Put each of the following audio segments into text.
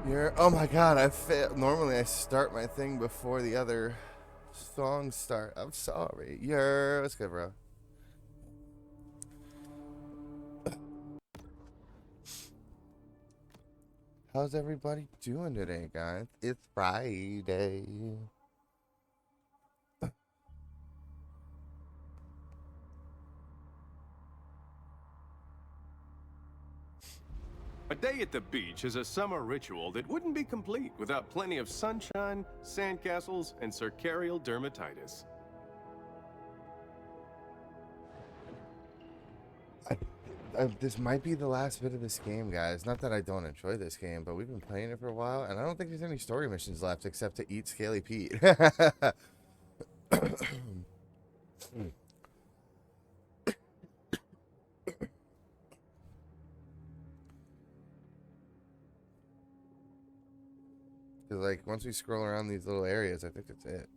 Oh my god, I failed. Normally I start my thing before the other songs start. I'm sorry. What's good, bro? How's everybody doing today, guys? It's Friday. A day at the beach is a summer ritual that wouldn't be complete without plenty of sunshine, sandcastles, and circarial dermatitis. This might be the last bit of this game, guys. Not that I don't enjoy this game, but we've been playing it for a while, and I don't think there's any story missions left except to eat Scaly Pete. Because, like, once we scroll around these little areas, I think that's it.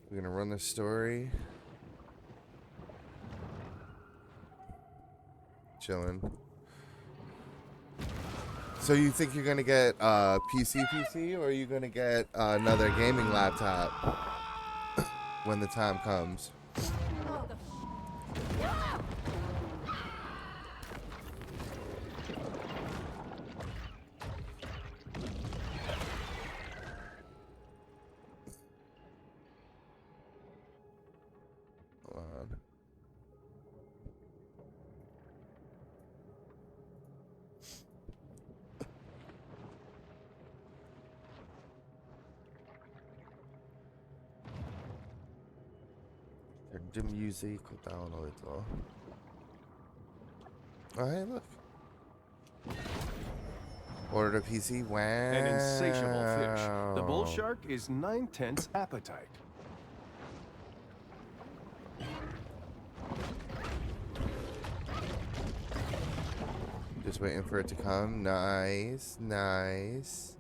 We're gonna run this story. Chilling. So you think you're gonna get PC, or are you gonna get another gaming laptop when the time comes? The music down a little. Oh, hey, look. Ordered a PC. Wow. An insatiable fish. The bull shark is 9/10 appetite. Just waiting for it to come. Nice, nice.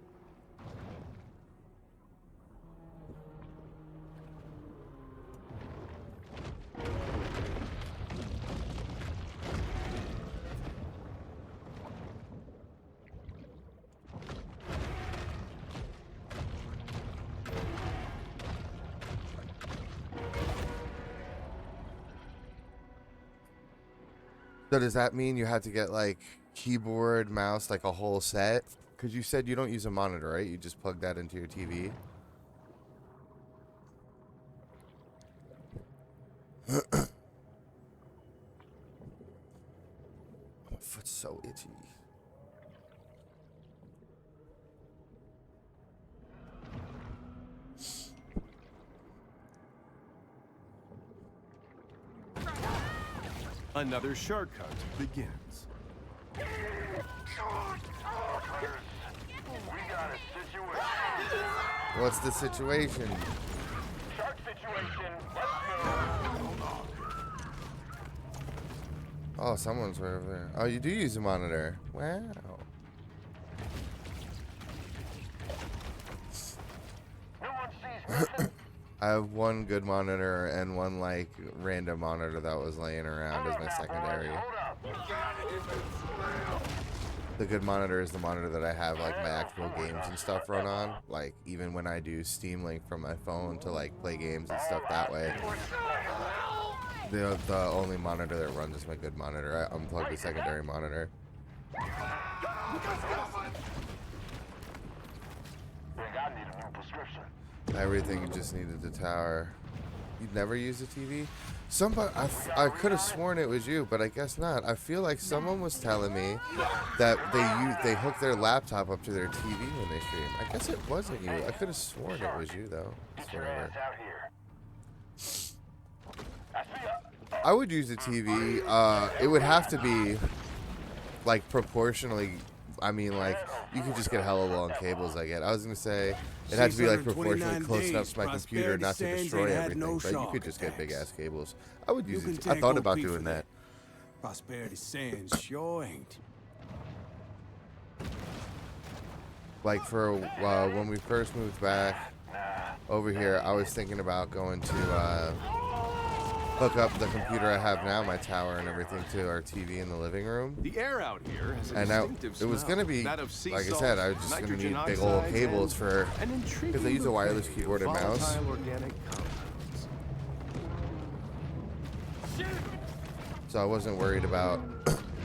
So does that mean you have to get like keyboard, mouse, like a whole set? Because you said you don't use a monitor, right? You just plug that into your TV. My foot's so itchy. Another shark hunt begins. We got a situation. What's the situation? Shark situation. Let's go. Oh, someone's right over there. Oh, you do use a monitor. Wow. No one sees nothing. I have one good monitor and one like random monitor that was laying around as my secondary. Hold up. The good monitor is the monitor that I have like my actual games and stuff run on. Like even when I do Steam Link from my phone to like play games and stuff that way. The only monitor that runs is my good monitor. I unplugged the secondary monitor. I need a new prescription. Everything just needed the tower. You'd never used a TV? Somebody, I could have sworn it was you, but I guess not. I feel like someone was telling me that they hook their laptop up to their TV when they stream. I guess it wasn't you. I could have sworn it was you though. Get your ass out here. I would use a TV. It would have to be like proportionally. I mean, like you could just get hella long cables. I was gonna say it had to be like proportionally close enough to my computer not to destroy everything. But you could just get big ass cables. I would use it. I thought about doing that. Prosperity Sands sure ain't. Like for when we first moved back over here, I was thinking about going to hook up the computer I have now, my tower and everything, to our TV in the living room. The air out here has a And now distinctive it was smell, gonna be, that of sea like I salt, said, I was just gonna nitrogen need big old oxides, cables and for, an intriguing because I use a wireless bouquet keyboard of and mouse. volatile organic compounds. So I wasn't worried about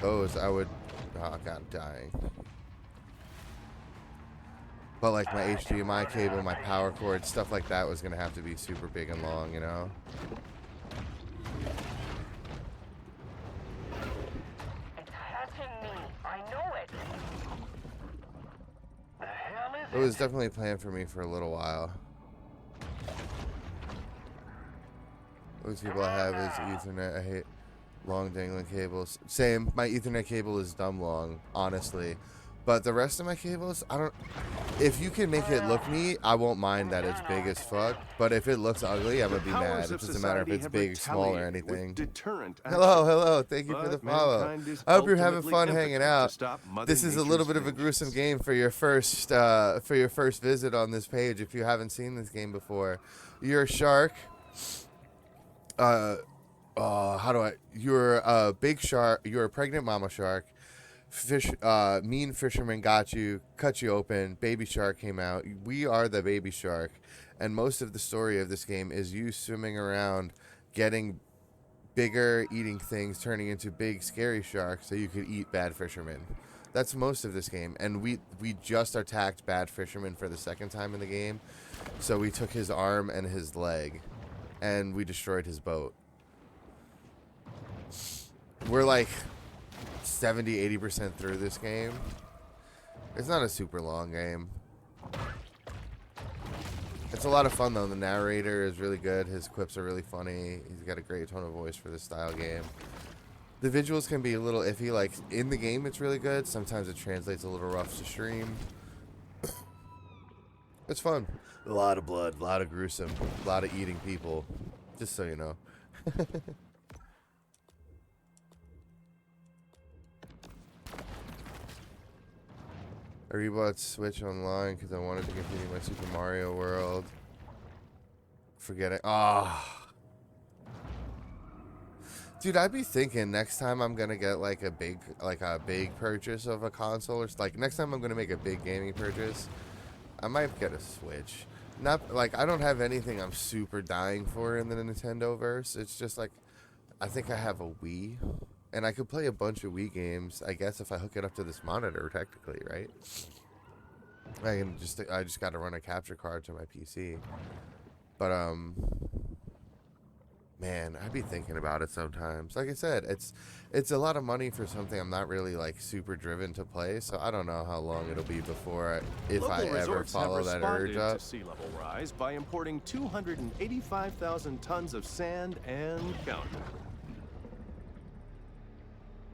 those. I would, oh god, I'm dying. But like my HDMI cable, my power cord, stuff like that was gonna have to be super big and long, you know? It's hurting me. I know it. The hell is It was definitely planned for me for a little while. Those people I have is Ethernet. I hate long dangling cables. Same. My Ethernet cable is dumb long, honestly. But the rest of my cables, I don't... If you can make it look neat, I won't mind that it's big as fuck. But if it looks ugly, I'm going to be mad. It doesn't matter if it's big, small, or anything. Hello. Thank you for the follow. I hope you're having fun hanging out. This is a little bit of a gruesome game for your first visit on this page. If you haven't seen this game before, you're a shark. You're a big shark. You're a pregnant mama shark. Mean fisherman got you, cut you open. Baby shark came out. We are the baby shark, and most of the story of this game is you swimming around, getting bigger, eating things, turning into big, scary sharks, so you could eat bad fishermen. That's most of this game, and we just attacked bad fisherman for the second time in the game, so we took his arm and his leg, and we destroyed his boat. We're like 70-80% through this game. It's not a super long game. It's a lot of fun though. The narrator is really good. His quips are really funny. He's got a great tone of voice for this style game. The visuals can be a little iffy. Like in the game it's really good. Sometimes it translates a little rough to stream. It's fun. A lot of blood, a lot of gruesome, a lot of eating people. Just so you know. I rebought Switch Online because I wanted to continue my Super Mario World. Forgetting. Dude, I'd be thinking next time I'm gonna get like a big purchase of a console, or like next time I'm gonna make a big gaming purchase, I might get a Switch. Not like I don't have anything I'm super dying for in the Nintendo verse. It's just like I think I have a Wii. And I could play a bunch of Wii games, I guess, if I hook it up to this monitor, technically, right? I just got to run a capture card to my PC. But, man, I'd be thinking about it sometimes. Like I said, it's a lot of money for something I'm not really, like, super driven to play. So I don't know how long it'll be before, if I ever follow that urge up. To sea level rise by importing 285,000 tons of sand and counting.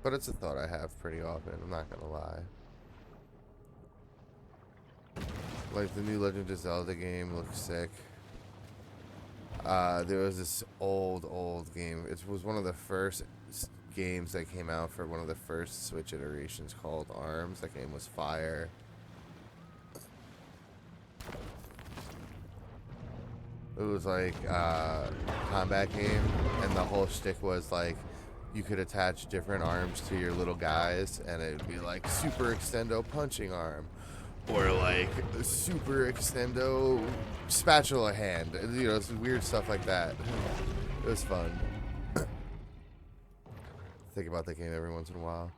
But it's a thought I have pretty often, I'm not gonna lie. Like, the new Legend of Zelda game looks sick. There was this old game. It was one of the first games that came out for one of the first Switch iterations called ARMS. That game was fire. It was like a combat game, and the whole shtick was like, you could attach different arms to your little guys, and it would be like super extendo punching arm, or like super extendo spatula hand. You know, some weird stuff like that. It was fun. Think about that game every once in a while.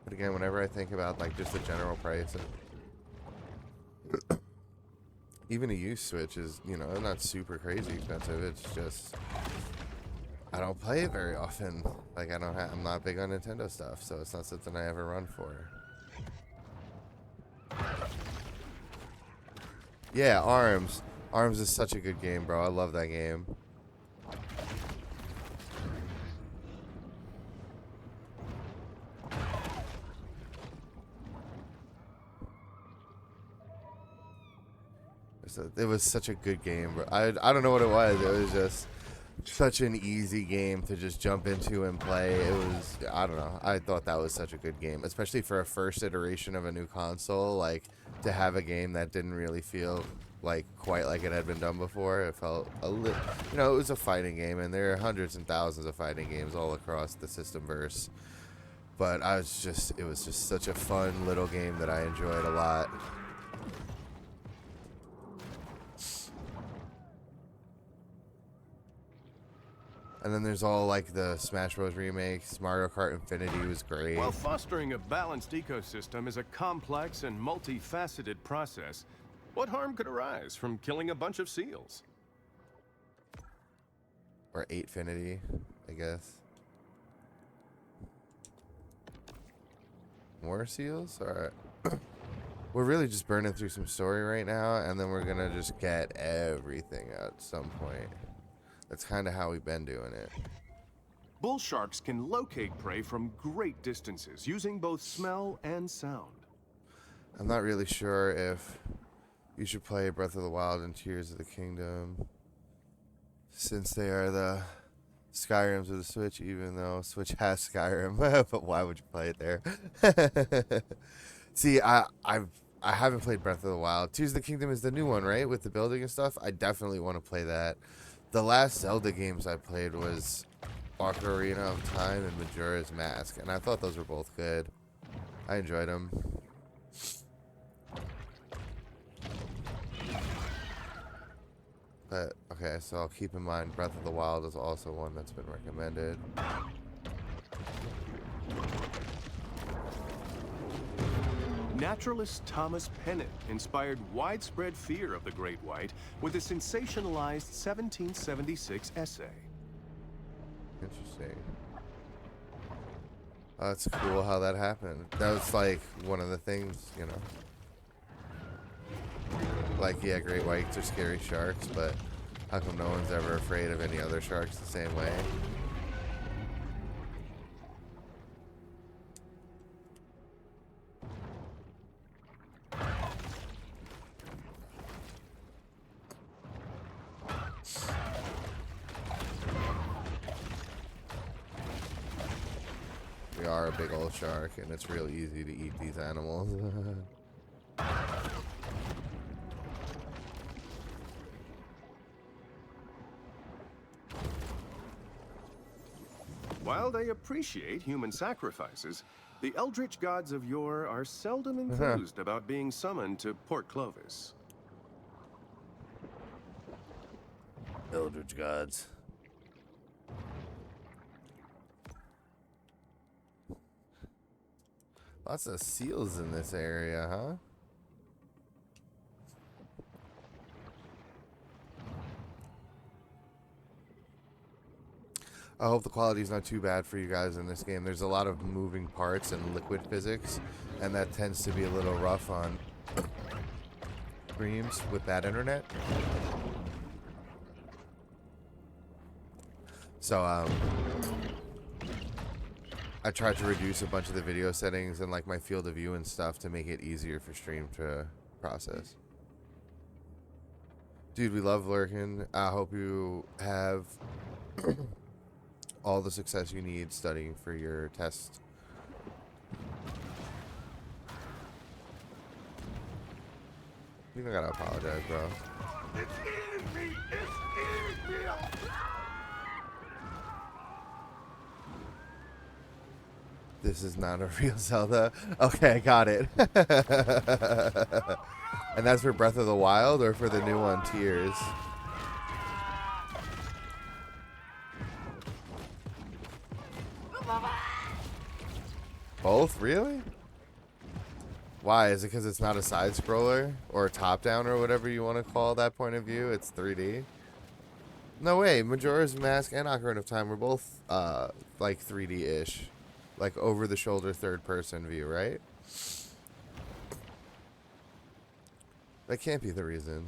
But again, whenever I think about like just the general price of even a used Switch is, you know, not super crazy expensive. It's just I don't play it very often. Like I'm not big on Nintendo stuff, so it's not something I ever run for. Yeah, ARMS. ARMS is such a good game, bro. I love that game. It was such a good game, bro. I don't know what it was. It was just such an easy game to just jump into and play. It was, I don't know. I thought that was such a good game, especially for a first iteration of a new console. Like, to have a game that didn't really feel like quite like it had been done before. It felt a little, you know, it was a fighting game, and there are hundreds and thousands of fighting games all across the systemverse. But it was just such a fun little game that I enjoyed a lot. And then there's all like the Smash Bros. Remakes. Mario Kart Infinity was great. While fostering a balanced ecosystem is a complex and multifaceted process, what harm could arise from killing a bunch of seals? Or 8finity, I guess. More seals? Alright. We're really just burning through some story right now, and then we're gonna just get everything at some point. That's kind of how we've been doing it. Bull sharks can locate prey from great distances using both smell and sound. I'm not really sure if you should play Breath of the Wild and Tears of the Kingdom, since they are the Skyrims of the Switch, even though Switch has Skyrim. But why would you play it there? See, I haven't played Breath of the Wild. Tears of the Kingdom is the new one, right? With the building and stuff. I definitely want to play that. The last Zelda games I played was Ocarina of Time and Majora's Mask, and I thought those were both good. I enjoyed them. But, okay, so I'll keep in mind Breath of the Wild is also one that's been recommended. Naturalist Thomas Pennant inspired widespread fear of the Great White with a sensationalized 1776 essay. Interesting. Oh, that's cool how that happened. That was like one of the things, you know. Like, yeah, great whites are scary sharks, but how come no one's ever afraid of any other sharks the same way? We are a big old shark, and it's real easy to eat these animals. While they appreciate human sacrifices, the eldritch gods of yore are seldom enthused about being summoned to Port Clovis. Eldritch gods. Lots of seals in this area, huh? I hope the quality is not too bad for you guys in this game. There's a lot of moving parts and liquid physics, and that tends to be a little rough on streams with that internet. So, I tried to reduce a bunch of the video settings and like my field of view and stuff to make it easier for stream to process. Dude, we love lurking. I hope you have all the success you need studying for your test. You don't gotta apologize, bro. It's eating me! It's eating me! This is not a real Zelda. Okay, I got it. And that's for Breath of the Wild or for the new one, Tears? Both? Really? Why? Is it because it's not a side scroller or top down or whatever you want to call that point of view? It's 3D. No way. Majora's Mask and Ocarina of Time were both like 3D-ish, like over the shoulder third person view, right? That can't be the reason.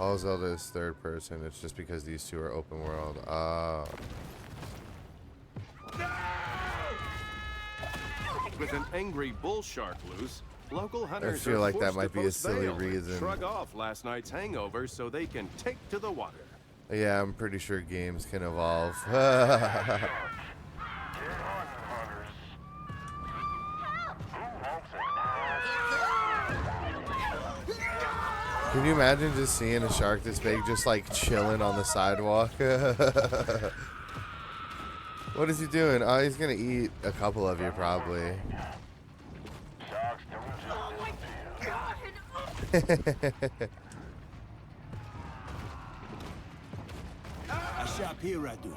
All Zelda is third person. It's just because these two are open world. With an angry bull shark loose, local hunters feel are like that forced might to be a post silly bail and reason. shrug off last night's hangover so they can take to the water. Yeah, I'm pretty sure games can evolve. Can you imagine just seeing a shark this big just like chilling on the sidewalk? What is he doing? Oh, he's gonna eat a couple of you probably. I shop here, I do.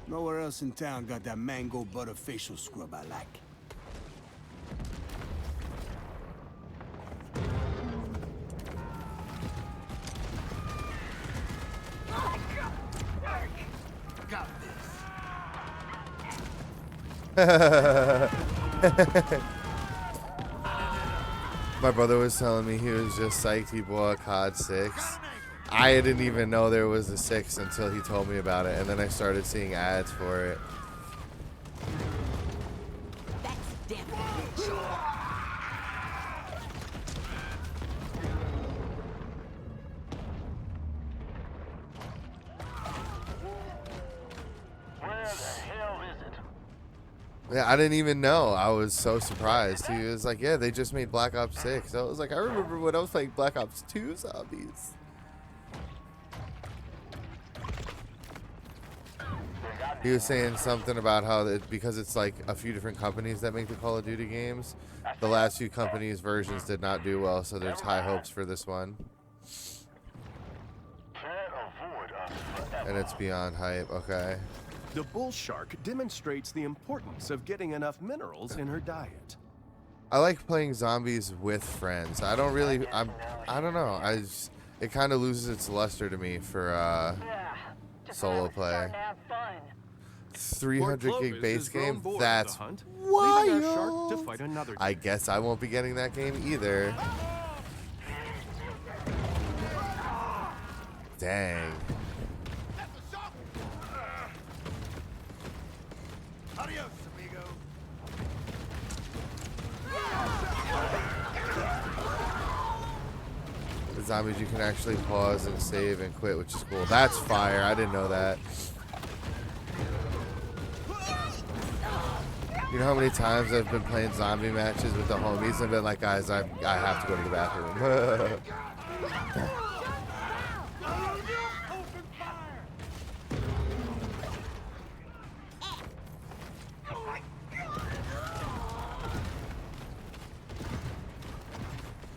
Nowhere else in town got that mango butter facial scrub I like. Got this. My brother was telling me he was just psyched he bought COD 6. I didn't even know there was a 6 until he told me about it, and then I started seeing ads for it. That's definitely Where the hell is it? Yeah, I didn't even know. I was so surprised. He was like, yeah, they just made Black Ops 6. I was like, I remember when I was playing Black Ops 2 zombies. He was saying something about how because it's like a few different companies that make the Call of Duty games, the last few companies' versions did not do well, so there's high hopes for this one. And it's beyond hype, okay. The bull shark demonstrates the importance of getting enough minerals in her diet. I like playing zombies with friends. I don't really, I don't know. It kind of loses its luster to me for solo play. 300 gig base game? That's wild. I guess I won't be getting that game either. Dang. Adios, amigo. The zombies you can actually pause and save and quit, which is cool. That's fire. I didn't know that. You know how many times I've been playing zombie matches with the homies and been like, guys, I have to go to the bathroom.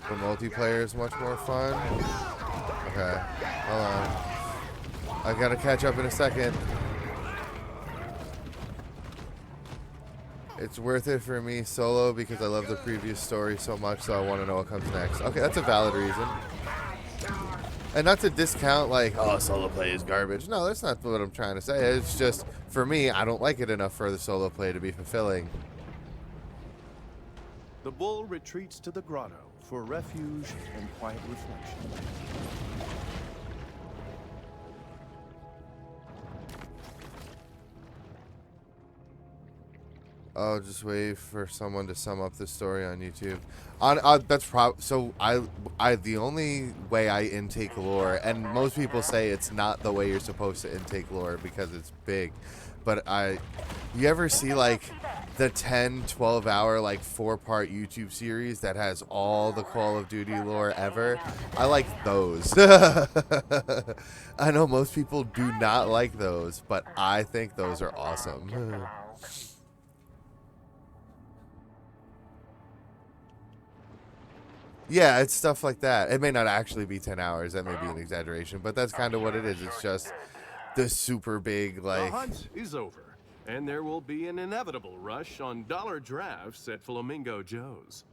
The multiplayer is much more fun. Okay, hold on. I gotta catch up in a second. It's worth it for me solo because I love the previous story so much, so I want to know what comes next. Okay, that's a valid reason. And not to discount like, oh, solo play is garbage. No, that's not what I'm trying to say. It's just, for me, I don't like it enough for the solo play to be fulfilling. The bull retreats to the grotto for refuge and quiet reflection. Oh, just wait for someone to sum up the story on YouTube. That's so the only way I intake lore, and most people say it's not the way you're supposed to intake lore because it's big, but you ever see like the 10-12 hour like 4-part YouTube series that has all the Call of Duty lore ever? I like those. I know most people do not like those, but I think those are awesome. Yeah, it's stuff like that. It may not actually be 10 hours. That may be an exaggeration, but that's kind of what it is. It's just the super big, like... The hunt is over, and there will be an inevitable rush on dollar drafts at Flamingo Joe's.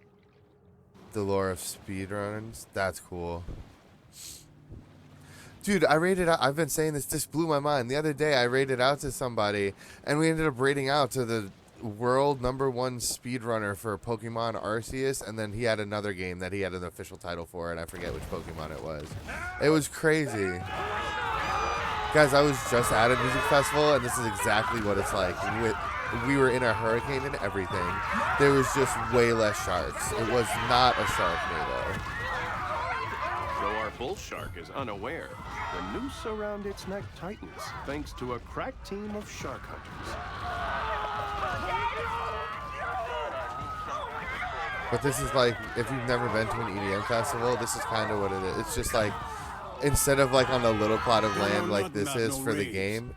The lore of speedruns. That's cool. Dude, I rated out... I've been saying this blew my mind. The other day, I rated out to somebody, and we ended up rating out to the world #1 speedrunner for Pokemon Arceus, and then he had another game that he had an official title for, and I forget which Pokemon it was. It was crazy. Guys, I was just at a music festival, and this is exactly what it's like. We were in a hurricane and everything. There was just way less sharks. It was not a Sharknado. So our bull shark is unaware, the noose around its neck tightens thanks to a crack team of shark hunters. But this is like, if you've never been to an EDM festival, this is kind of what it is. It's just like, instead of like on a little plot of land like this is for the game.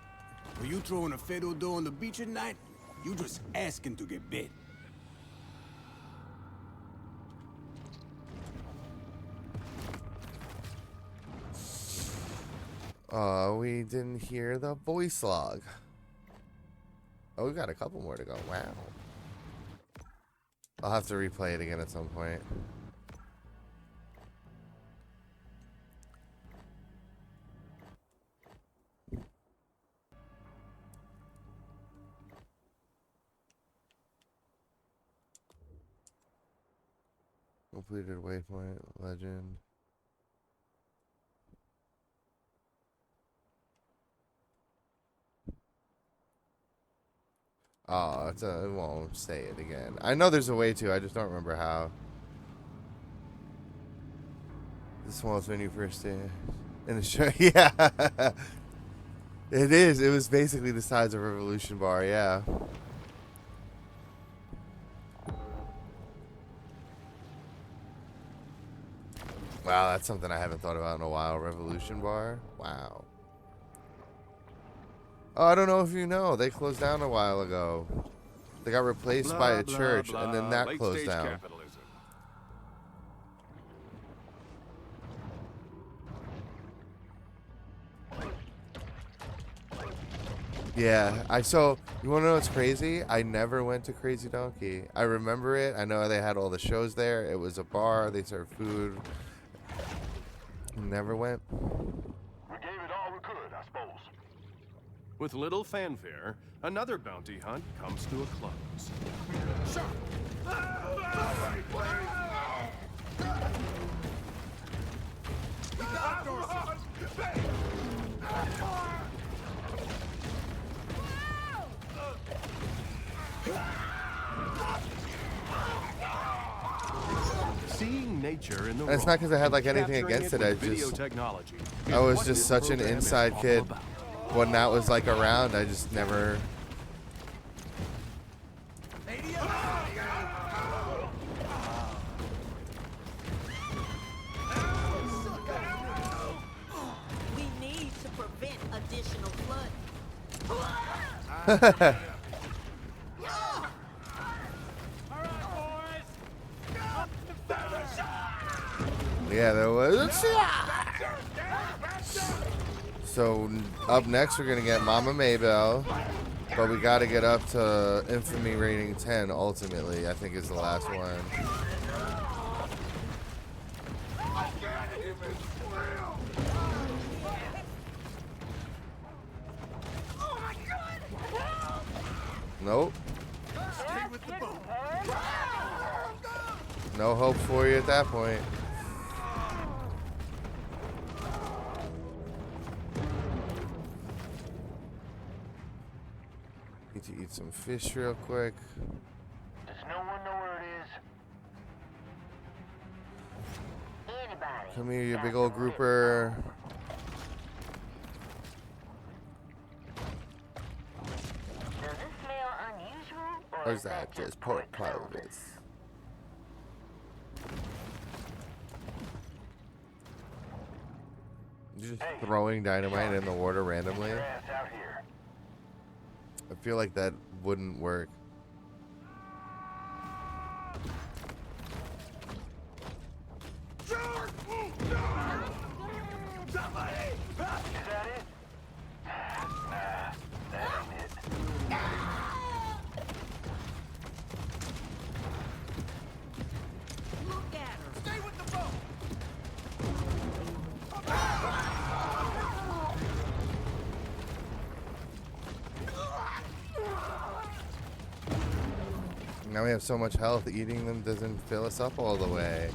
When you throwing a fiddle dough on the beach at night, you just asking to get bit. We didn't hear the voice log. Oh, we got a couple more to go. Wow. I'll have to replay it again at some point. Completed waypoint, legend. Oh, it won't say it again. I know there's a way to, I just don't remember how. The smallest when you first in the show. Yeah. It is. It was basically the size of a Revolution bar, yeah. Wow, that's something I haven't thought about in a while. Revolution bar? Wow. Oh, I don't know if you know. They closed down a while ago. They got replaced by a church, and then that closed down. Capitalism. Yeah, so, you want to know what's crazy? I never went to Crazy Donkey. I remember it. I know they had all the shows there. It was a bar. They served food. Never went. We gave it all we could, I suppose. With little fanfare, another bounty hunt comes to a close. Seeing nature in the And it's not because I had like anything against it. I was just such an inside kid. When that was like around, I just never. We need to prevent additional flooding. Yeah, there was. So up next we're gonna get Mama Maybell, but we gotta get up to Infamy rating 10 ultimately, I think is the last one. Nope. No hope for you at that point. Need to eat some fish real quick. Does no one know where it is? Anybody? Come here, you big old grouper. Does it smell unusual? Or is that just pork pelvis? You're just throwing dynamite in the water randomly? Your ass out here. I feel like that wouldn't work. Somebody! Is that it? Nah, that ain't it. Look at her. Stay with the boat! Now we have so much health, eating them doesn't fill us up all the way.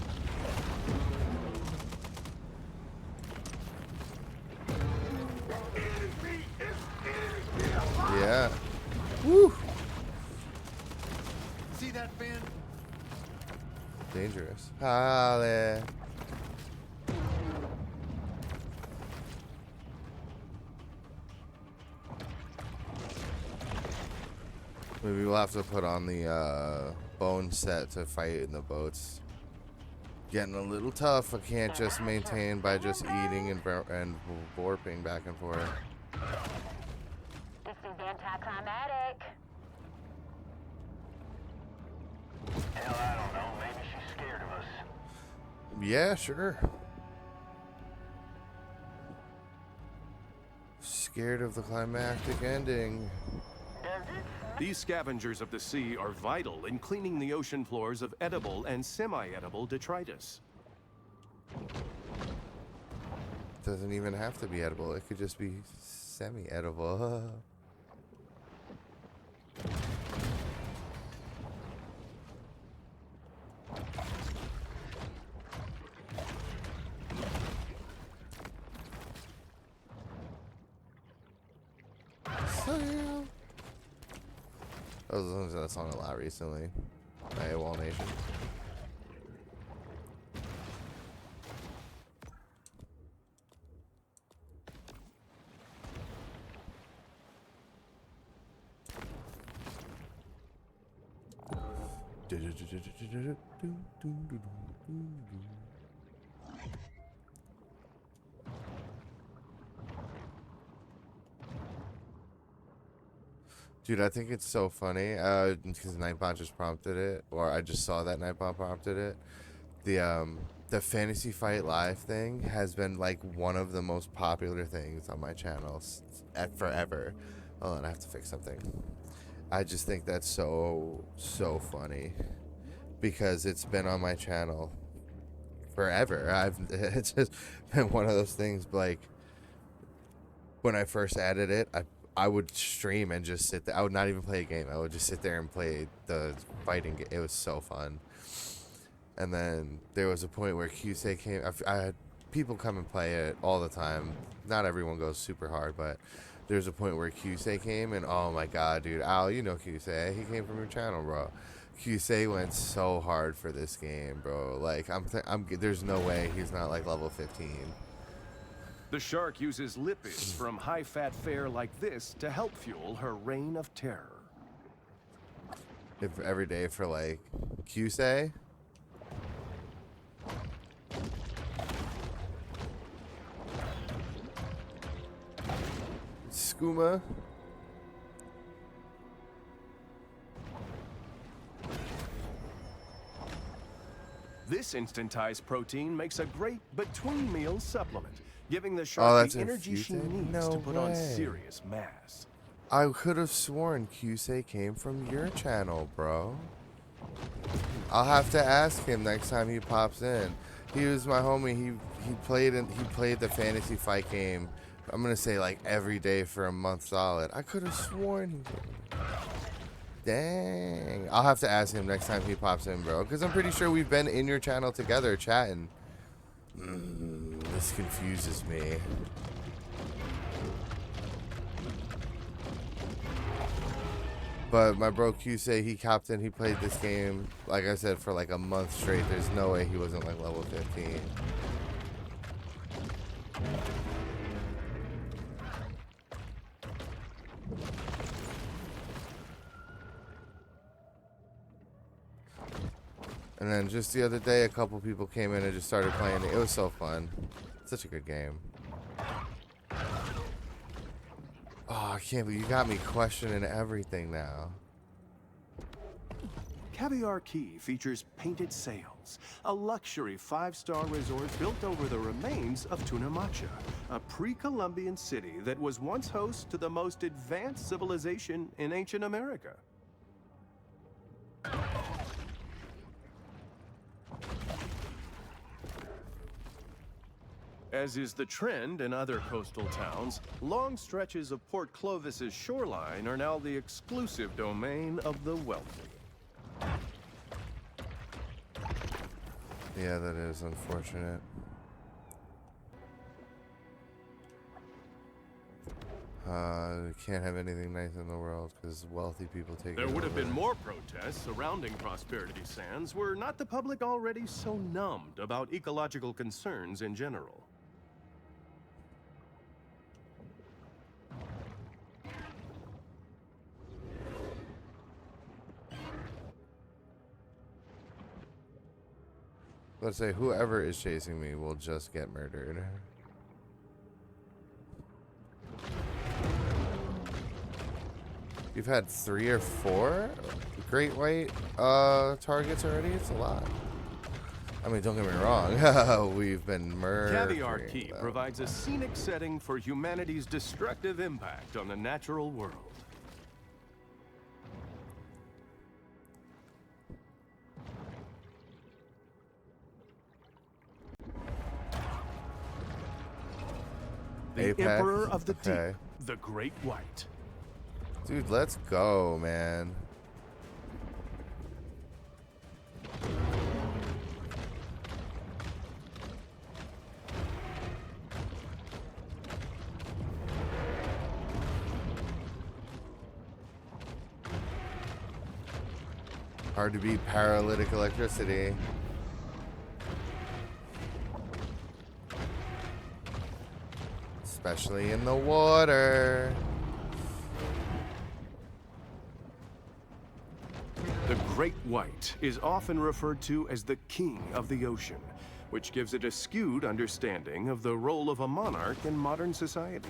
Yeah. Woo! See that fin? Dangerous. Holly. Maybe we'll have to put on the bone set to fight in the boats. Getting a little tough. I can't just maintain by just eating and warping back and forth. This is anticlimactic. Hell, I don't know. Maybe she's scared of us. Yeah, sure. Scared of the climactic ending. These scavengers of the sea are vital in cleaning the ocean floors of edible and semi-edible detritus. Doesn't even have to be edible. It could just be semi-edible. I was listening to that song a lot recently by AWOL Nation. Dude, I think it's so funny because Nightbot just prompted it, or I just saw that Nightbot prompted it. The Fantasy Fight Live thing has been like one of the most popular things on my channel forever. Hold on, I have to fix something. I just think that's so funny because it's been on my channel forever. It's just been one of those things. Like when I first added it, I would stream and just sit there. I would not even play a game. I would just sit there and play the fighting game. It was so fun. And then there was a point where QC came. I had people come and play it all the time. Not everyone goes super hard, but there's a point where QC came, and oh my god, dude, Al, you know QC. He came from your channel, bro. QC went so hard for this game, bro. Like there's no way he's not like level 15. The shark uses lipids from high-fat fare like this to help fuel her reign of terror. If every day for like QC. Skooma. This instantized protein makes a great between-meal supplement, giving the shark the energy she needs to put on serious mass. I could have sworn QC came from your channel, bro. I'll have to ask him next time he pops in. He was my homie. He played the fantasy fight game. I'm gonna say like every day for a month solid. I could have sworn he did. Dang. I'll have to ask him next time he pops in, bro. Because I'm pretty sure we've been in your channel together chatting. This confuses me. But my bro QC, he copped in. He played this game, like I said, for like a month straight. There's no way he wasn't like level 15. And then just the other day, a couple people came in and just started playing it. It was so fun. Such a good game. Oh, I can't believe you got me questioning everything now. Caviar Key features Painted Sails, a luxury 5-star resort built over the remains of Tunamacha, a pre-Columbian city that was once host to the most advanced civilization in ancient America. As is the trend in other coastal towns, long stretches of Port Clovis's shoreline are now the exclusive domain of the wealthy. Yeah, that is unfortunate. Can't have anything nice in the world because wealthy people take it. There would have over. been more protests surrounding Prosperity Sands were not the public already so numbed about ecological concerns in general. Let's say whoever is chasing me will just get murdered. You've had 3 or 4 great white targets already. It's a lot. I mean, don't get me wrong. We've been murdering Caviar Key them. provides a scenic setting for humanity's destructive impact on the natural world. The Apex? Emperor of the Okay. Deep, the Great White. Dude, let's go, man. Hard to beat paralytic electricity. Especially in the water. The Great White is often referred to as the King of the Ocean, which gives it a skewed understanding of the role of a monarch in modern society.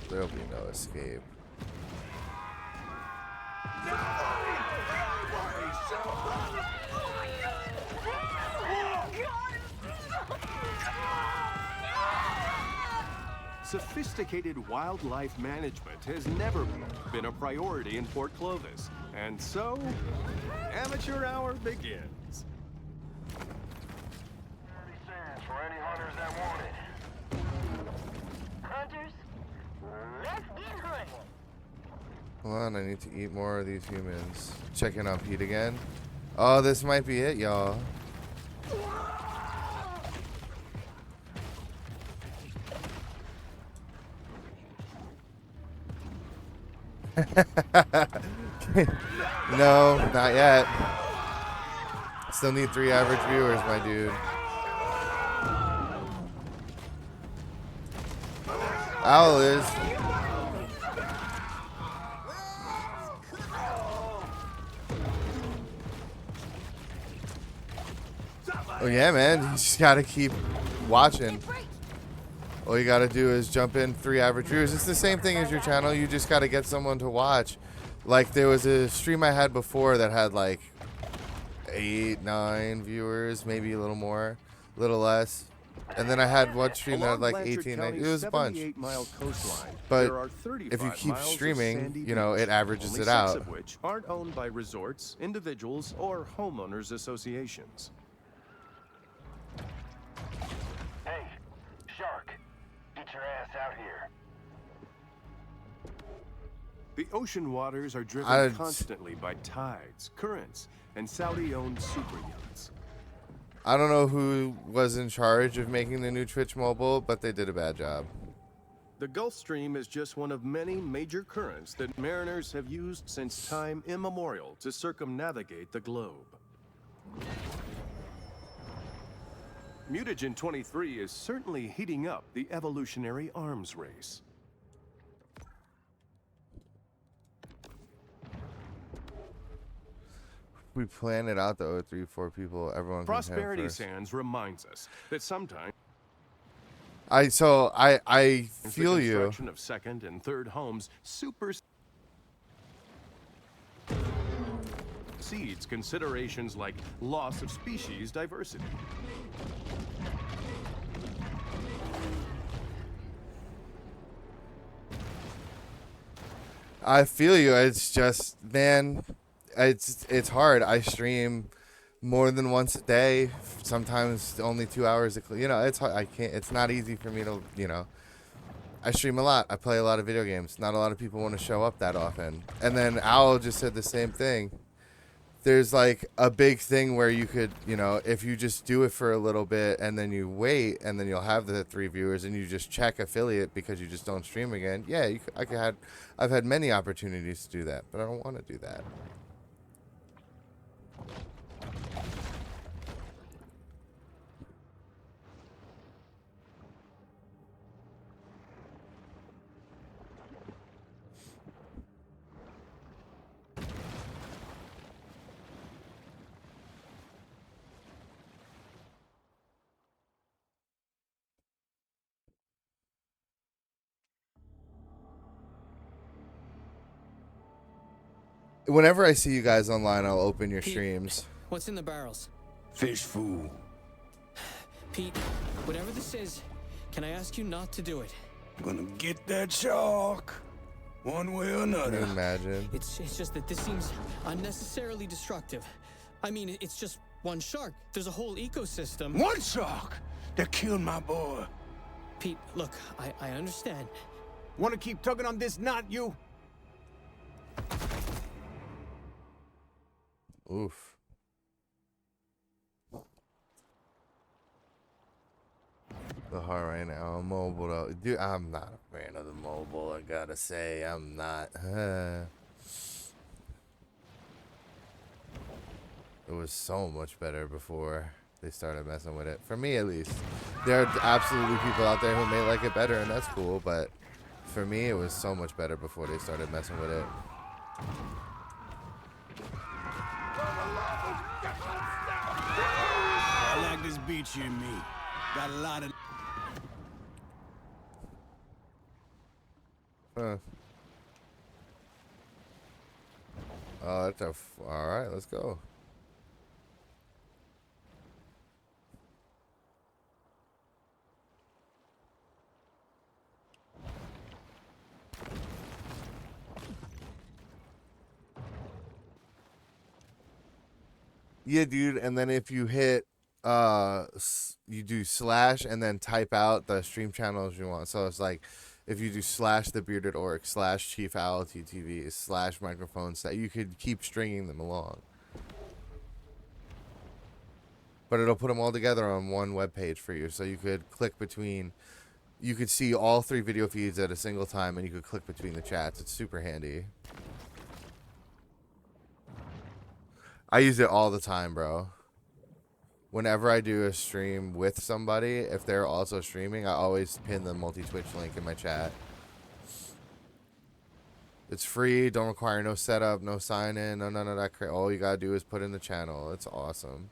There'll be no escape. Sophisticated wildlife management has never been a priority in Port Clovis, and so, amateur hour begins. 30 cents for any hunters that want it. Hunters, let's get hunting. Hold on, I need to eat more of these humans. Checking on Pete again. Oh, this might be it, y'all. No, not yet. Still need 3 average viewers, my dude. Owl is. Oh yeah, man. You just gotta keep watching. All you gotta do is jump in 3 average viewers. It's the same thing as your channel. You just gotta get someone to watch. Like there was a stream I had before that had like 8, 9 viewers, maybe a little more, a little less. And then I had one stream that had like 18, 19. It was a bunch. But if you keep streaming, you know, it averages it out. 6 of which aren't owned by resorts, individuals, or homeowners associations. Hey, Shark, get your ass out here. The ocean waters are driven constantly by tides, currents, and Saudi-owned super yachts. I don't know who was in charge of making the new Twitch mobile, but they did a bad job. The Gulf Stream is just one of many major currents that mariners have used since time immemorial to circumnavigate the globe. Mutagen 23 is certainly heating up the evolutionary arms race. We plan it out though, 3, 4 people, everyone can Prosperity first. Sands reminds us that sometimes I feel the you. construction of second and third homes supersedes considerations like loss of species diversity. I feel you. It's just, man, it's hard. I stream more than once a day, sometimes only 2 hours. You know, it's hard. I can't. It's not easy for me to, you know. I stream a lot. I play a lot of video games. Not a lot of people want to show up that often. And then Owl just said the same thing. There's like a big thing where you could, you know, if you just do it for a little bit and then you wait and then you'll have the 3 viewers and you just check affiliate because you just don't stream again. Yeah, I've had many opportunities to do that, but I don't want to do that. Whenever I see you guys online, I'll open your streams. What's in the barrels? Fish food. Pete, whatever this is, can I ask you not to do it? Gonna get that shark. One way or Can you another. imagine? It's just that this seems unnecessarily destructive. I mean, it's just one shark. There's a whole ecosystem. One shark that killed my boy. Pete, look, I understand. Wanna keep tugging on this knot, you? Oof. The heart right now. Mobile though. Dude, I'm not a fan of the mobile, I gotta say. I'm not. It was so much better before they started messing with it. For me, at least. There are absolutely people out there who may like it better, and that's cool, but for me, it was so much better before they started messing with it. I like this beach you and me. Got a lot of... Huh. Oh, that's a... Alright, let's go. Yeah, dude, and then if you hit you do slash and then type out the stream channels you want. So it's like if you do slash thebeardedorc slash chief owl ttv slash microphones, that you could keep stringing them along. But it'll put them all together on one web page for you, so you could click between. You could see all 3 video feeds at a single time, and you could click between the chats. It's super handy. I use it all the time, bro. Whenever I do a stream with somebody, if they're also streaming, I always pin the multi-Twitch link in my chat. It's free, don't require no setup, no sign-in, no none of that crap. All you gotta do is put in the channel. It's awesome.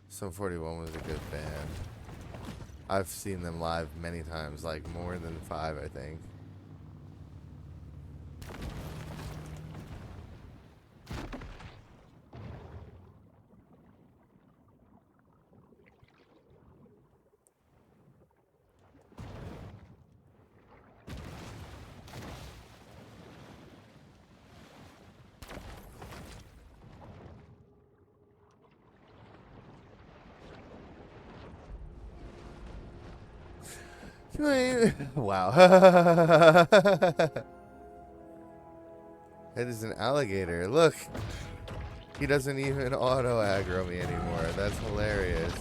Sum 41 was a good band. I've seen them live many times, like more than 5, I think. Wow. It is an alligator. Look. He doesn't even auto aggro me anymore. That's hilarious.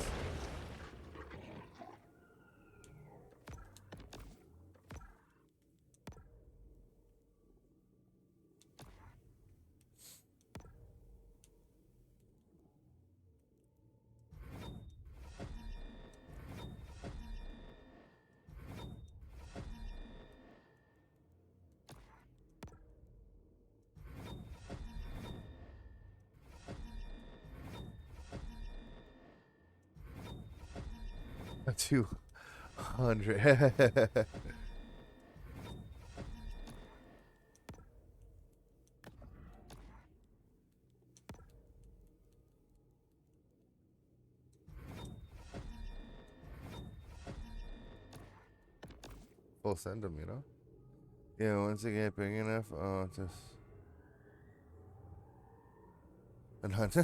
A 200. We'll send them, you know? Yeah, once they get big enough, oh, just... And hunt.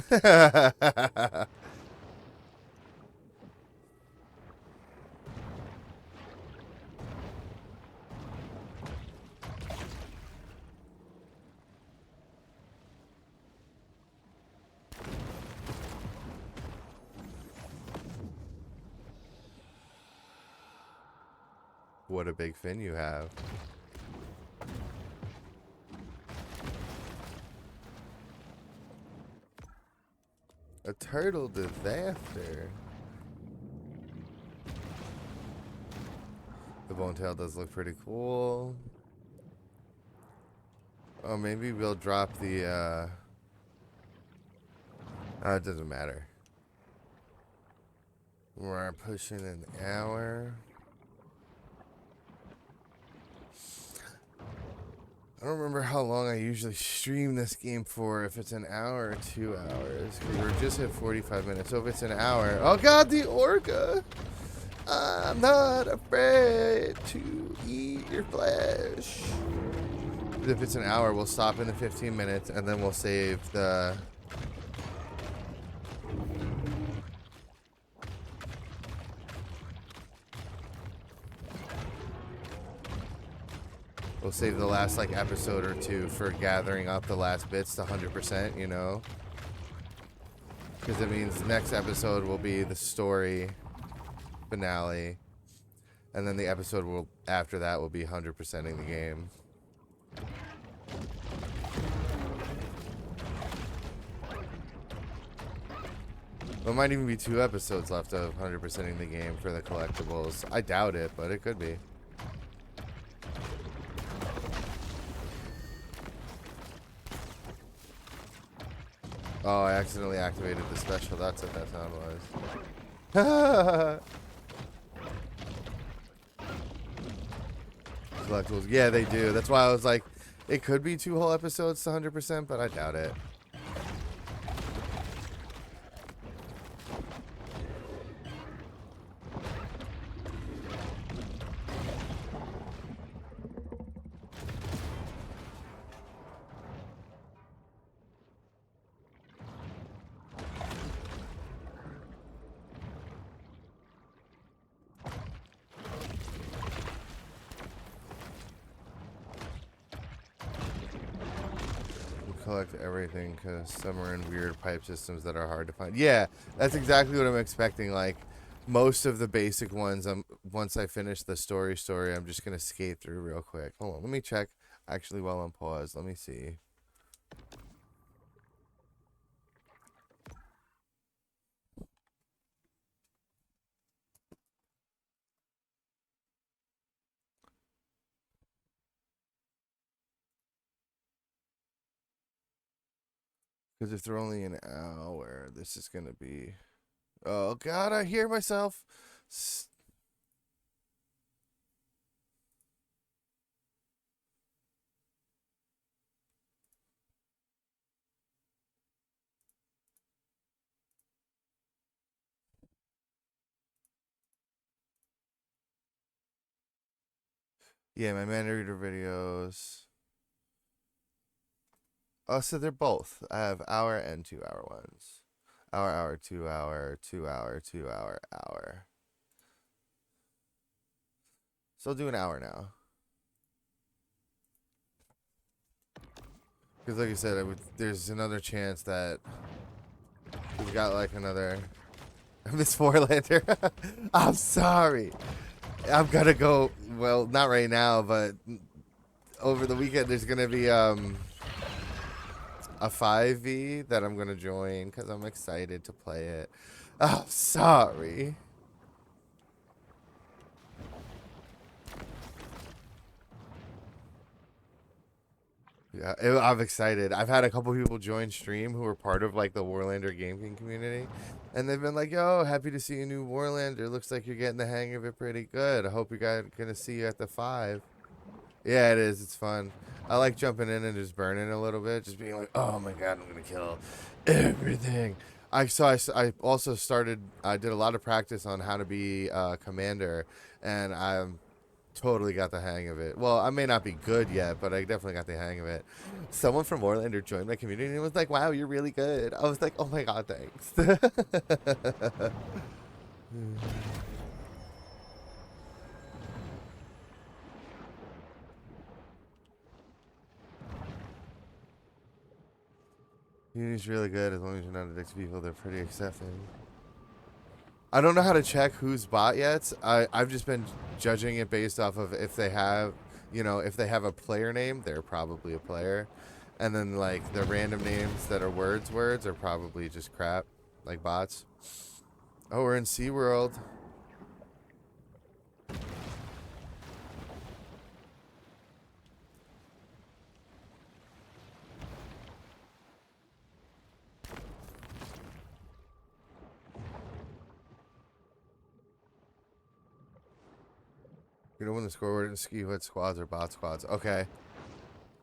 What a big fin you have. A turtle disaster. The bone tail does look pretty cool. Oh, maybe we'll drop the, oh, it doesn't matter. We're pushing an hour. I don't remember how long I usually stream this game for, if it's an hour or 2 hours. 'Cause we're just at 45 minutes. So if it's an hour... Oh god, the orca! I'm not afraid to eat your flesh. But if it's an hour, we'll stop in the 15 minutes, and then we'll save the... We'll save the last, like, episode or two for gathering up the last bits to 100%, you know? Because it means the next episode will be the story finale. And then the episode will after that will be 100%ing the game. There might even be 2 episodes left of 100%ing the game for the collectibles. I doubt it, but it could be. Oh, I accidentally activated the special. That's what that sound was. Collectibles. Yeah, they do. That's why I was like, it could be 2 whole episodes to 100%, but I doubt it. Collect everything because some are in weird pipe systems that are hard to find. Yeah, that's exactly what I'm expecting. Like most of the basic ones, once I finish the story, I'm just gonna skate through real quick. Hold on, let me check. Actually, while I'm paused, let me see. Because if they're only an hour, this is gonna be... Oh god, I hear myself. Yeah, my Maneater videos. Oh, so they're both. I have hour and 2 hour ones. Hour, 2 hour, 2 hour, 2 hour, hour. So I'll do an hour now. Because like I said, there's another chance that we've got like another... Miss Forlander. I'm sorry. I'm gonna go, well, not right now, but over the weekend there's gonna be a 5v that I'm gonna join because I'm excited to play it. Oh, sorry. Yeah, I'm excited. I've had a couple people join stream who are part of like the Warlander gaming community, and they've been like, "Yo, happy to see a new Warlander. Looks like you're getting the hang of it pretty good. I hope you guys gonna see you at the 5." Yeah, it is. It's fun. I like jumping in and just burning a little bit, just being like, "Oh my god, I'm gonna kill everything." I also started. I did a lot of practice on how to be commander, and I'm totally got the hang of it. Well, I may not be good yet, but I definitely got the hang of it. Someone from Warlander joined my community and was like, "Wow, you're really good." I was like, "Oh my god, thanks." Unity's really good as long as you're not addicted to people. They're pretty accepting. I don't know how to check who's bot yet. I've just been judging it based off of if they have, if they have a player name, they're probably a player. And then, like, the random names that are words are probably just crap, like bots. Oh, we're in SeaWorld. You know when the scoreboard and ski what squads or bot squads. Okay.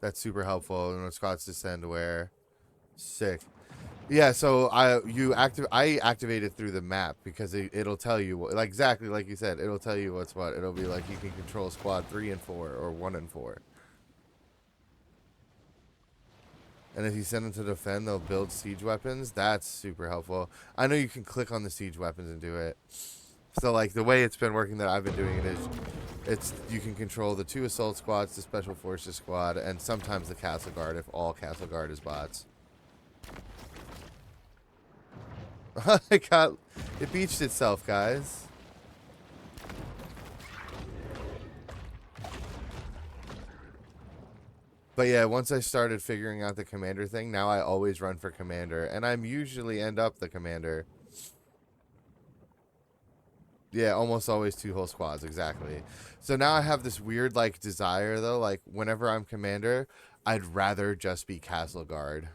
That's super helpful. And when squads descend where. Sick. Yeah, so I activated through the map because it'll tell you what, like exactly like you said, it'll tell you what's what. It'll be like you can control squad 3 and 4 or 1 and 4. And if you send them to defend, they'll build siege weapons. That's super helpful. I know you can click on the siege weapons and do it. So like the way it's been working that I've been doing it is you can control the 2 assault squads, the special forces squad, and sometimes the castle guard if all castle guard is bots. It beached itself, guys. But yeah, once I started figuring out the commander thing, now I always run for commander, and I'm usually end up the commander. Yeah, almost always 2 whole squads, exactly. So now I have this weird like desire though, like whenever I'm commander, I'd rather just be castle guard.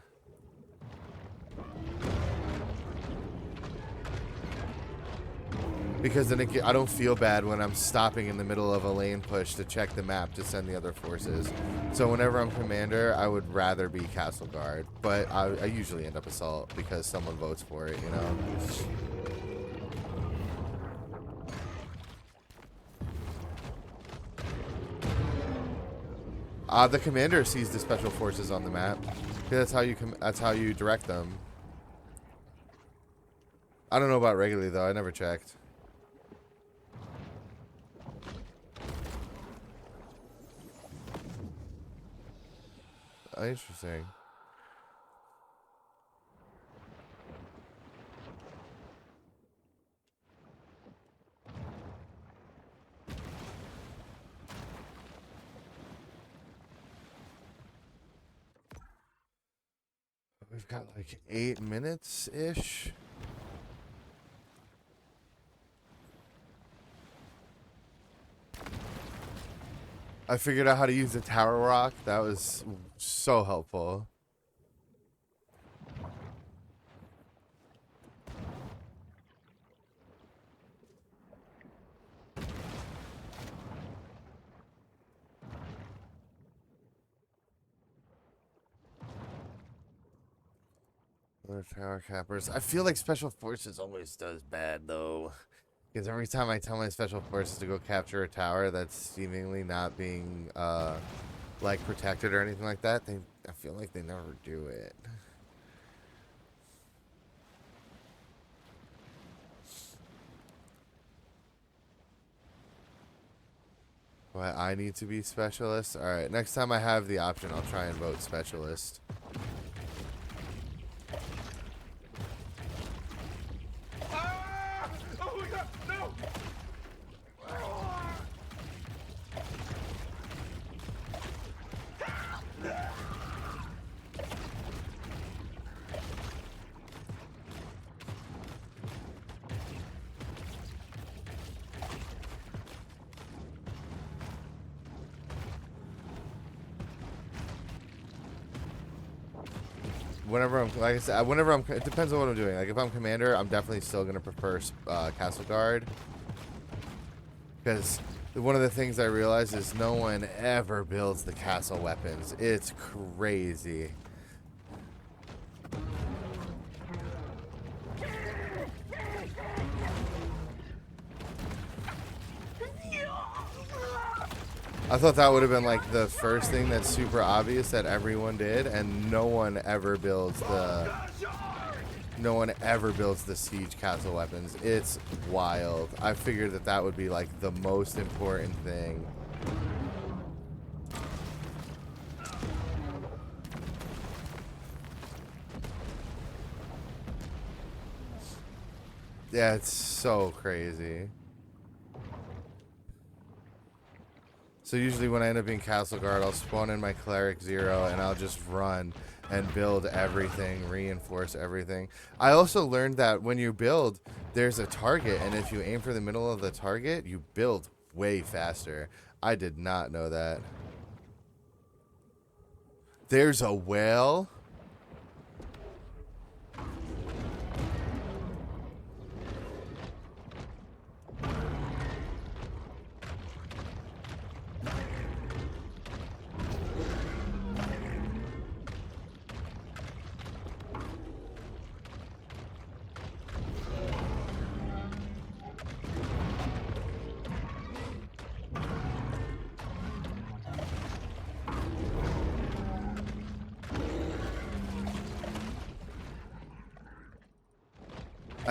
Because then I don't feel bad when I'm stopping in the middle of a lane push to check the map to send the other forces. So whenever I'm commander, I would rather be castle guard. But I usually end up assault because someone votes for it, you know? The commander sees the special forces on the map. That's how you direct them. I don't know about regularly though. I never checked. Interesting. We've got like 8 minutes-ish. I figured out how to use the tower rock. That was so helpful. Other tower cappers. I feel like special forces always does bad though. Because every time I tell my special forces to go capture a tower that's seemingly not being, like, protected or anything like that, I feel like they never do it. What, I need to be specialist? Alright, next time I have the option, I'll try and vote specialist. Whenever I'm, like I said, it depends on what I'm doing. Like if I'm commander, I'm definitely still gonna prefer castle guard, because one of the things I realize is no one ever builds the castle weapons. It's crazy. I thought that would have been like the first thing that's super obvious that everyone did, and no one ever builds the siege castle weapons. It's wild. I figured that would be like the most important thing. Yeah, it's so crazy. So usually when I end up being castle guard, I'll spawn in my cleric 0 and I'll just run and build everything, reinforce everything. I also learned that when you build, there's a target, and if you aim for the middle of the target, you build way faster. I did not know that. There's a whale.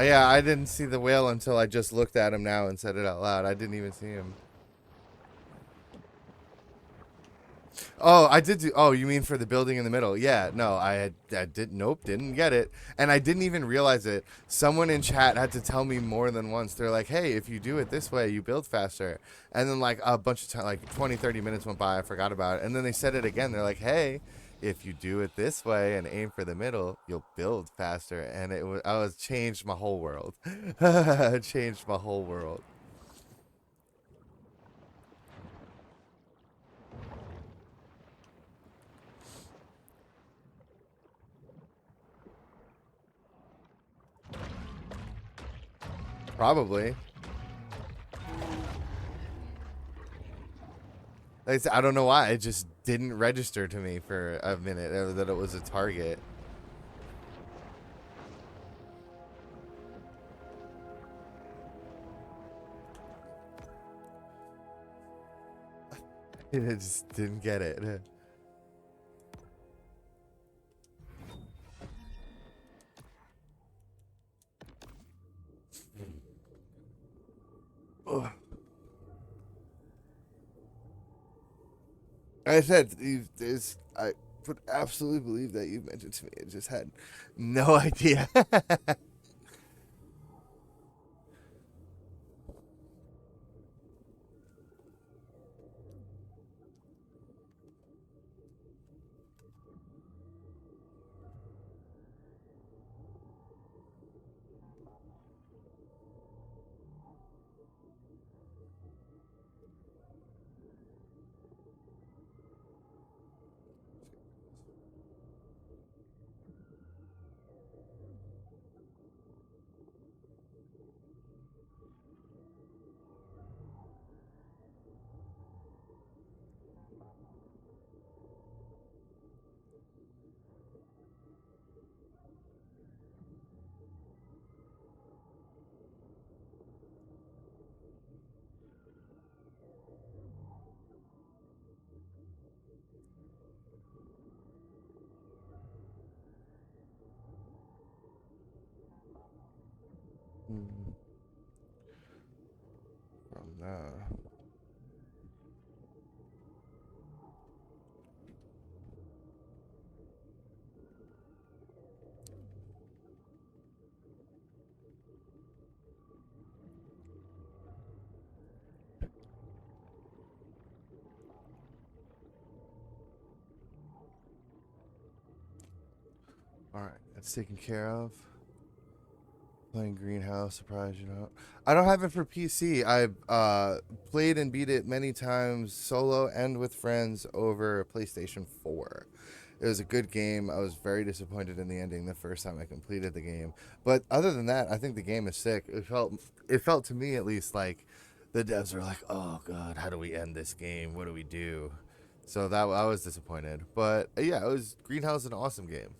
Yeah, I didn't see the whale until I just looked at him now and said it out loud. I didn't even see him. Oh, I did do. Oh, you mean for the building in the middle? Yeah, no, I did. Nope, didn't get it, and I didn't even realize it. Someone in chat had to tell me more than once. They're like, "Hey, if you do it this way, you build faster." And then like a bunch of time, like 20, 30 minutes went by. I forgot about it, and then they said it again. They're like, "Hey, if you do it this way and aim for the middle, you'll build faster." And I was changed my whole world. Changed my whole world. Probably. Like I said, I don't know why. It just didn't register to me for a minute that it was a target. I just didn't get it. Ugh. I said, I would absolutely believe that you mentioned to me. I just had no idea. From there. All right, that's taken care of. Playing Greenhouse, surprise you know. I don't have it for PC. I played and beat it many times solo and with friends over PlayStation 4. It was a good game. I was very disappointed in the ending the first time I completed the game. But other than that, I think the game is sick. It felt to me at least like the devs were like, "Oh god, how do we end this game? What do we do?" So that I was disappointed. But yeah, it was Greenhouse an awesome game.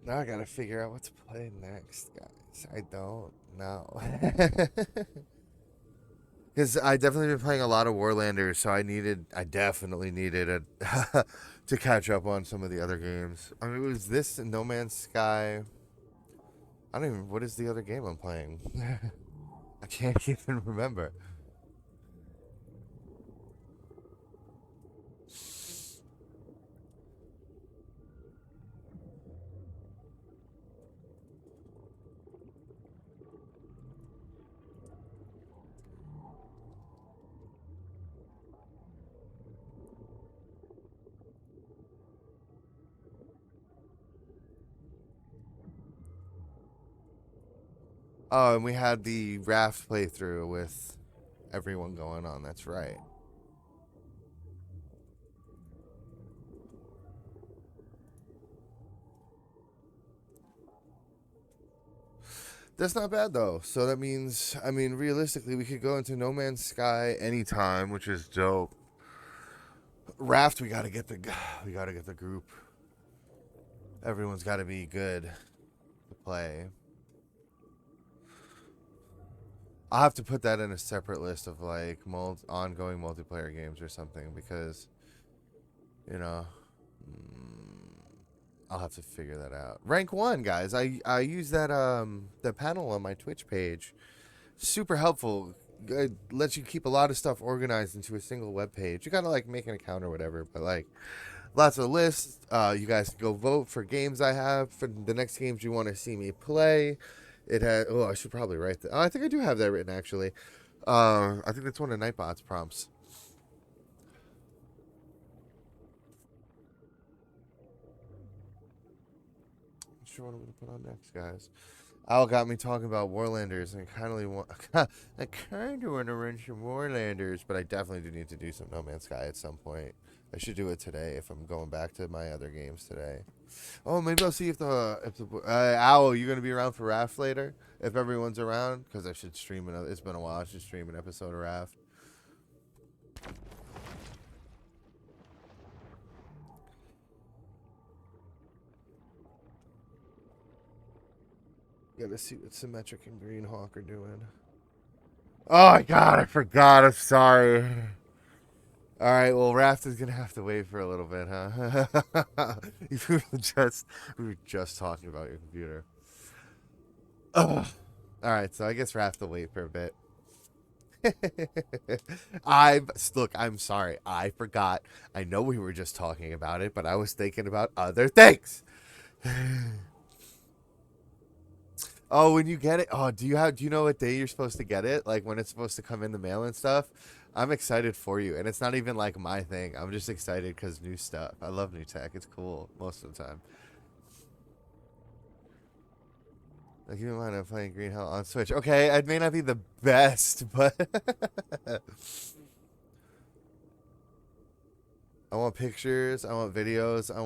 Now I gotta figure out what to play next, guys. I don't know. Because I definitely been playing a lot of Warlanders, so I definitely needed to catch up on some of the other games. I mean, it was this and No Man's Sky. I don't even, what is the other game I'm playing? I can't even remember. Oh, and we had the raft playthrough with everyone going on. That's right. That's not bad though. So that means, I mean, realistically, we could go into No Man's Sky anytime, which is dope. Raft, we gotta get the group. Everyone's got to be good to play. I'll have to put that in a separate list of like ongoing multiplayer games or something because, you know, I'll have to figure that out. Rank 1, guys. I use that the panel on my Twitch page. Super helpful. It lets you keep a lot of stuff organized into a single web page. You gotta like make an account or whatever, but like lots of lists. You guys can go vote for games I have for the next games you want to see me play. It has. Oh, I should probably write that. Oh, I think I do have that written actually. I think that's one of Nightbot's prompts. Not sure what I'm gonna put on next, guys. Al got me talking about Warlanders, and I kind of want to run some Warlanders, but I definitely do need to do some No Man's Sky at some point. I should do it today if I'm going back to my other games today. Oh, maybe I'll see if the Owl, you gonna be around for Raft later? If everyone's around, because I should stream another. It's been a while. I should stream an episode of Raft. Gotta see what Symmetric and Greenhawk are doing. Oh my god, I forgot. I'm sorry. All right, well, Raft is gonna have to wait for a little bit, huh? we were just talking about your computer. Ugh. All right, so I guess Raft will wait for a bit. I'm sorry. I forgot. I know we were just talking about it, but I was thinking about other things. Oh, when you get it, do you know what day you're supposed to get it? Like when it's supposed to come in the mail and stuff? I'm excited for you, and it's not even like my thing. I'm just excited because new stuff. I love new tech. It's cool most of the time. Like, you mind I'm playing Green Hell on Switch. Okay, it may not be the best, but I want pictures. I want videos. I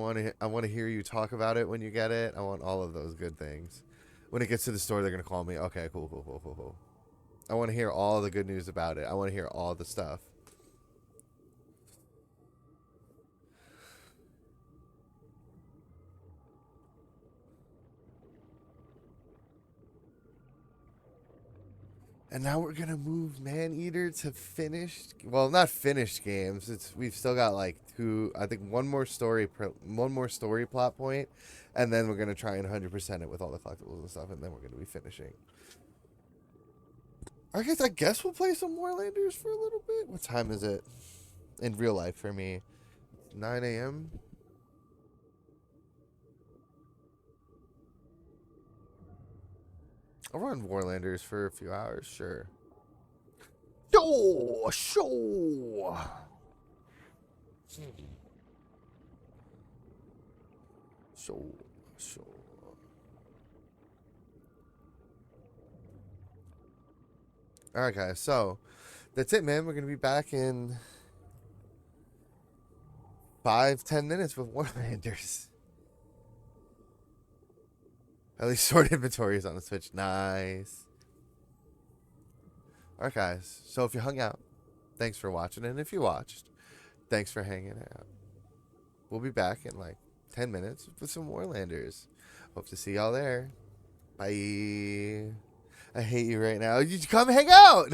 want to hear you talk about it when you get it. I want all of those good things. When it gets to the store, they're gonna call me. Okay, cool. I want to hear all the good news about it. I want to hear all the stuff. And now we're gonna move Maneater to finished. Well, not finished games. We've still got like one more story plot point, and then we're gonna try and 100% it with all the collectibles and stuff, and then we're gonna be finishing. I guess we'll play some Warlanders for a little bit. What time is it in real life for me? 9 a.m. I'll run Warlanders for a few hours, sure. Sure. Alright, guys, so that's it, man. We're going to be back in 5-10 minutes with Warlanders. At least sword inventory is on the Switch. Nice. Alright, guys. So if you hung out, thanks for watching. And if you watched, thanks for hanging out. We'll be back in like 10 minutes with some Warlanders. Hope to see y'all there. Bye. I hate you right now. You come hang out.